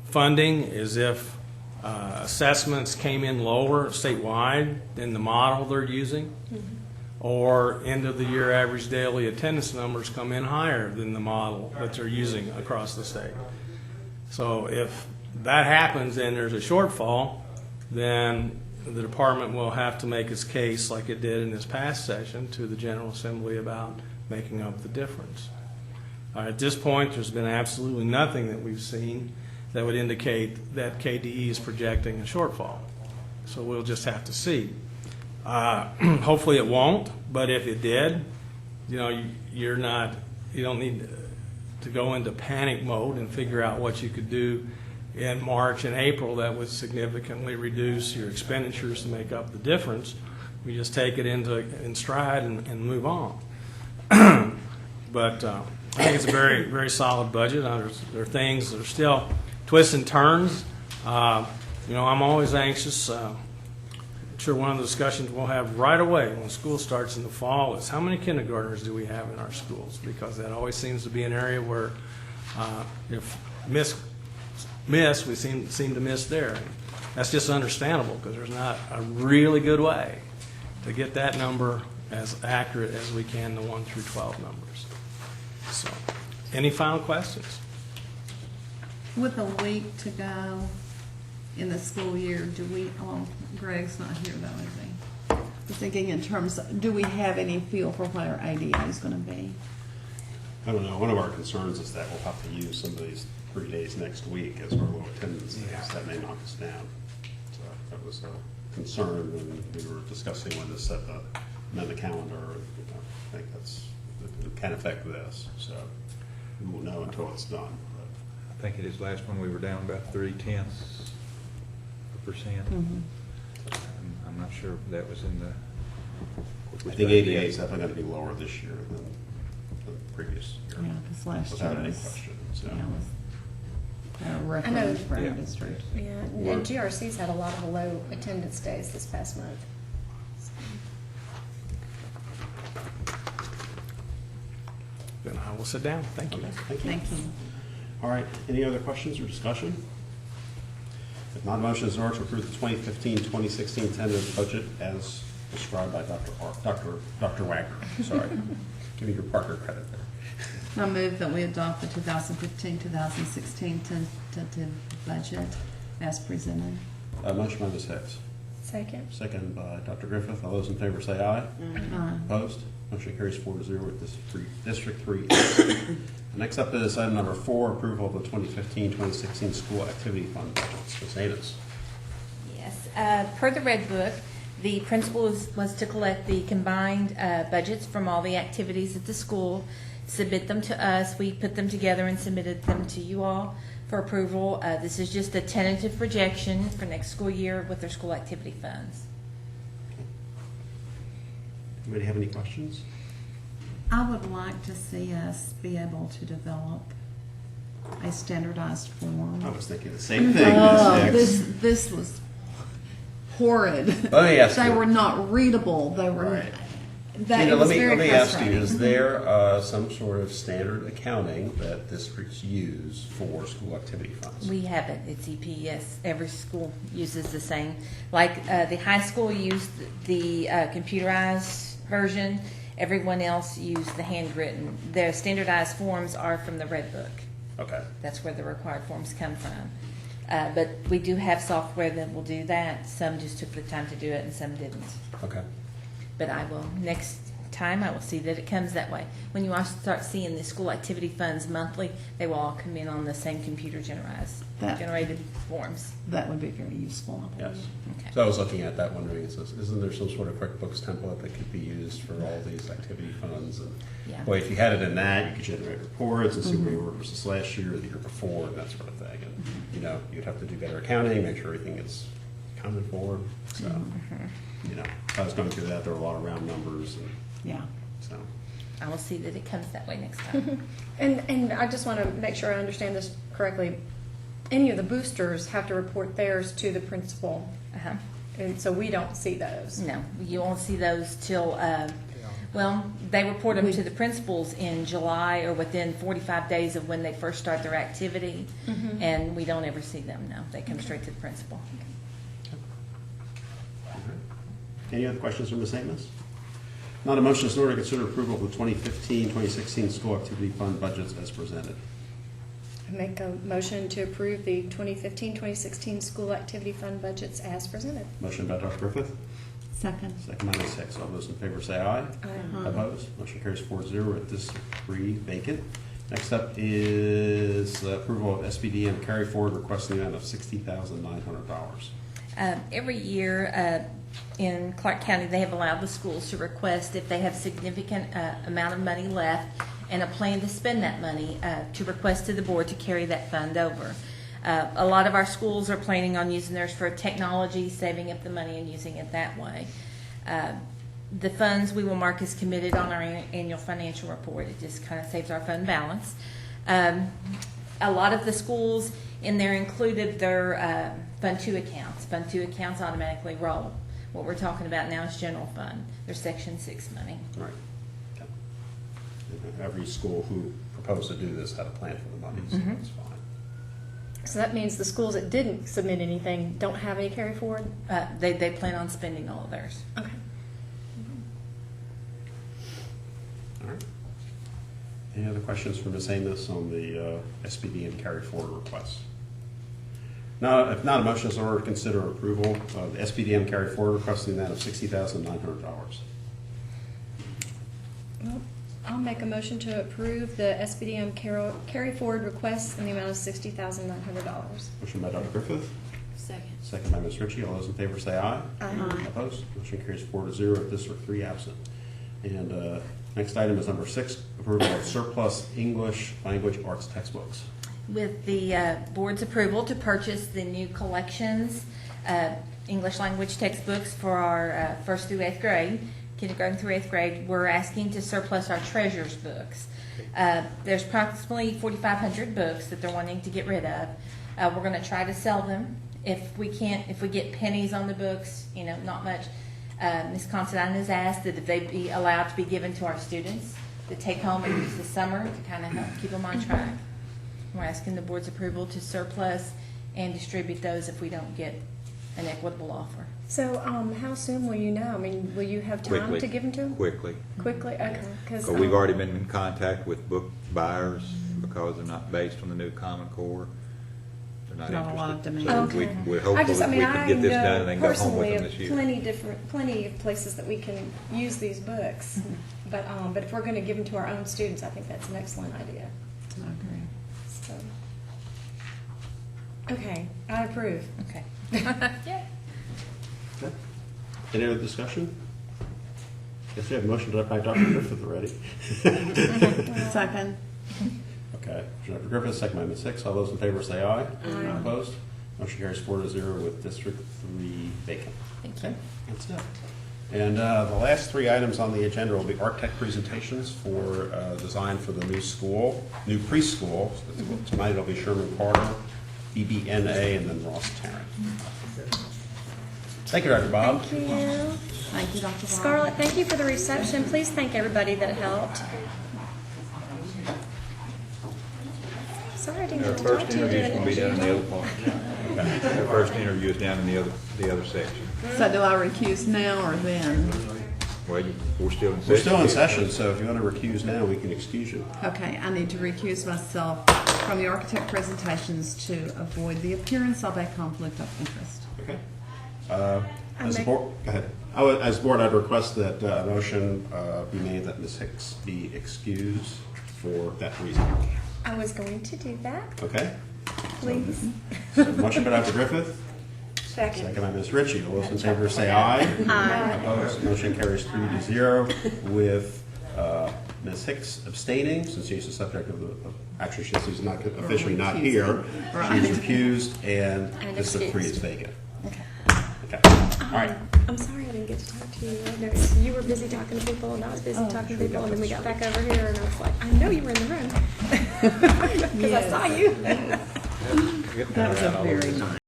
funding is if assessments came in lower statewide than the model they're using, or end of the year average daily attendance numbers come in higher than the model that they're using across the state. So if that happens and there's a shortfall, then the department will have to make its case, like it did in this past session, to the General Assembly about making up the difference. At this point, there's been absolutely nothing that we've seen that would indicate that KDE is projecting a shortfall. So we'll just have to see. Hopefully it won't, but if it did, you don't need to go into panic mode and figure out what you could do in March and April that would significantly reduce your expenditures to make up the difference. We just take it in stride and move on. But I think it's a very, very solid budget. There are things that are still twists and turns. I'm always anxious. I'm sure one of the discussions we'll have right away when school starts in the fall is how many kindergartners do we have in our schools? Because that always seems to be an area where if we seem to miss there. That's just understandable because there's not a really good way to get that number as accurate as we can, the 1 through 12 numbers. So, any final questions? With a week to go in the school year, Greg's not here though, is he? I'm thinking in terms of, do we have any feel for what our ADA is going to be? I don't know. One of our concerns is that we'll have to use some of these 3 days next week as our low attendance days. That may knock us down. So that was a concern when we were discussing when to set the calendar. I think it can affect this. So we won't know until it's done. I think it is last one we were down about 0.3%. Mm-hmm. I'm not sure if that was in the. I think ADA is definitely going to be lower this year than the previous year. Yeah, because last without year any was, question. So. yeah, was a record for our district. Yeah, and GRC's had a lot of low attendance days this past month. Then I will sit down. Thank you. Okay, thank you. Thank you. All right. Any other questions or discussion? If not, motion is in order to approve the 2015-2016 tentative budget as described by Dr. Wagner. Sorry. Give me your Parker credit there. I move that we adopt the 2015-2016 tentative budget as presented. Motion by Ms. Hicks. Second. Second by Dr. Griffith. All those in favor say aye. Aye. Opposed? Motion carries 4-0 with District 3. Next up is item number 4, approval of the 2015-2016 school activity fund budgets. Ms. Davis. Yes. Per the Red Book, the principal was to collect the combined budgets from all the activities at the school, submit them to us. We put them together and submitted them to you all for approval. This is just a tentative projection for next school year with their school activity funds. Anybody have any questions? I would like to see us be able to develop a standardized form. I was thinking the same thing. Oh, Ms. Hicks. this was horrid. Let me ask They you. were not readable. They were. Right. That Gina, it was let very me ask you, frustrating. is there some sort of standard accounting that districts use for school activity funds? We have it. It's EPS. Every school uses the same. Like the high school used the computerized version. Everyone else used the handwritten. Their standardized forms are from the Red Book. Okay. That's where the required forms come from. But we do have software that will do that. Some just took the time to do it and some didn't. Okay. But I will, next time, I will see that it comes that way. When you start seeing the school activity funds monthly, they will all come in on the same computer generated forms. That would be very useful. I believe. Yes. Okay. So I was looking at that, wondering, isn't there some sort of QuickBooks template that could be used for all these activity funds? And Yeah. boy, if you had it in that, you could generate reports and see where you were versus last year or the year before and that sort of thing. And you'd have to do better accounting, make sure everything is accounted for. So, I was going through that. There were a lot of round numbers, and Yeah. so. I will see that it comes that way next time. And I just want to make sure I understand this correctly. Any of the boosters have to report theirs to the principal, Uh-huh. and so we don't see those. No, you won't see those till Well, they report them to the principals in July or within 45 days of when they first start their activity, and we don't ever see them, no. They come straight to the principal. Any other questions from Ms. Amos? Not a motion is in order to consider approval of the 2015-2016 school activity fund budgets as presented. I make a motion to approve the 2015-2016 school activity fund budgets as presented. Motion by Dr. Griffith, Second. second by Ms. Hicks. All those in favor say aye. Aye. Opposed? Motion carries 4-0 with District 3 vacant. Next up is approval of SBDM carry forward requesting the amount of $60,900. Every year in Clark County, they have allowed the schools to request if they have significant amount of money left and a plan to spend that money to request to the board to carry that fund over. A lot of our schools are planning on using theirs for technology, saving up the money and using it that way. The funds we will mark as committed on our annual financial report. It just kind of saves our fund balance. A lot of the schools in there included their Fund 2 accounts. Fund 2 accounts automatically roll. What we're talking about now is general fund. Their Section 6 money. Right. Okay. Every school who proposed to do this had a plan for the money, so that's fine. So that means the schools that didn't submit anything don't have any carry forward? They plan on spending all of theirs. Okay. All right. Any other questions for Ms. Amos on the SBDM carry forward request? Now, if not, a motion is in order to consider approval of the SBDM carry forward requesting that of $60,900. Well, I'll make a motion to approve the SBDM carry forward requests in the amount of $60,900. Motion by Dr. Griffith, Second. second by Ms. Ritchie. All those in favor say aye. Aye. Opposed? Motion carries 4-0 with District 3 absent. And next item is number 6, approval of surplus English language arts textbooks. With the board's approval to purchase the new collections, English language textbooks for our 1st through 8th grade, kindergarten through 8th grade, we're asking to surplus our treasures books. There's approximately 4,500 books that they're wanting to get rid of. We're going to try to sell them. If we get pennies on the books, not much. Ms. Considine has asked that if they be allowed to be given to our students to take home and use this summer to kind of help keep them on track. We're asking the board's approval to surplus and distribute those if we don't get an equitable offer. So how soon will you know? I mean, will you have time Quickly. to give them to them? Quickly. Quickly? Okay. Because But we've already been in contact with book buyers because they're not based on the new Common Core. They're not Not a lot of interested. demand. So Okay. we're hopeful that we can get this done and then go home with them this year. Plenty of places that we can use these books. But if we're going to give them to our own students, I think that's an excellent idea. I agree. So, okay, I approve. Okay. Yeah. Okay. Any other discussion? Yes, we have a motion by Dr. Griffith already. Second. Okay. Dr. Griffith, second by Ms. Hicks. All those in favor say aye. Aye. Opposed? Motion carries 4-0 with District 3 vacant. Thank you. That's it. And the last 3 items on the agenda will be architect presentations for design for the new school, new preschool. Tonight it'll be Sherman Carter, BBNA, and then Ross Tarrant. Thank you, Dr. Bob. Thank you. Thank you, Dr. Bob. Scarlett, thank you for the reception. Please thank everybody that helped. Sorry I didn't Our get to talk first to you. interview is going to be down in the other part. Our first interview is down in the other section. So do I recuse now or then? Well, we're still in session. We're still in session, so if you want to recuse now, we can excuse you. Okay, I need to recuse myself from the architect presentations to avoid the appearance of a conflict of interest. Okay. As a board, go ahead. As a board, I'd request that a motion be made that Ms. Hicks be excused for that reason. I was going to do that, Okay? please. So motion by Dr. Griffith, Second. second by Ms. Ritchie. All those in favor say aye. Aye. Opposed? Motion carries 3-0 with Ms. Hicks abstaining, since she's the subject of the, actually, she's not officially not here. Right. She's recused, and And District 3 is excused. vacant. Okay. Okay. All right. I'm sorry I didn't get to talk to you. I noticed you were busy talking to people, and I was busy talking to people, and then we got back over here, and I was like, I know you were in the room. Because I saw you. That was a very nice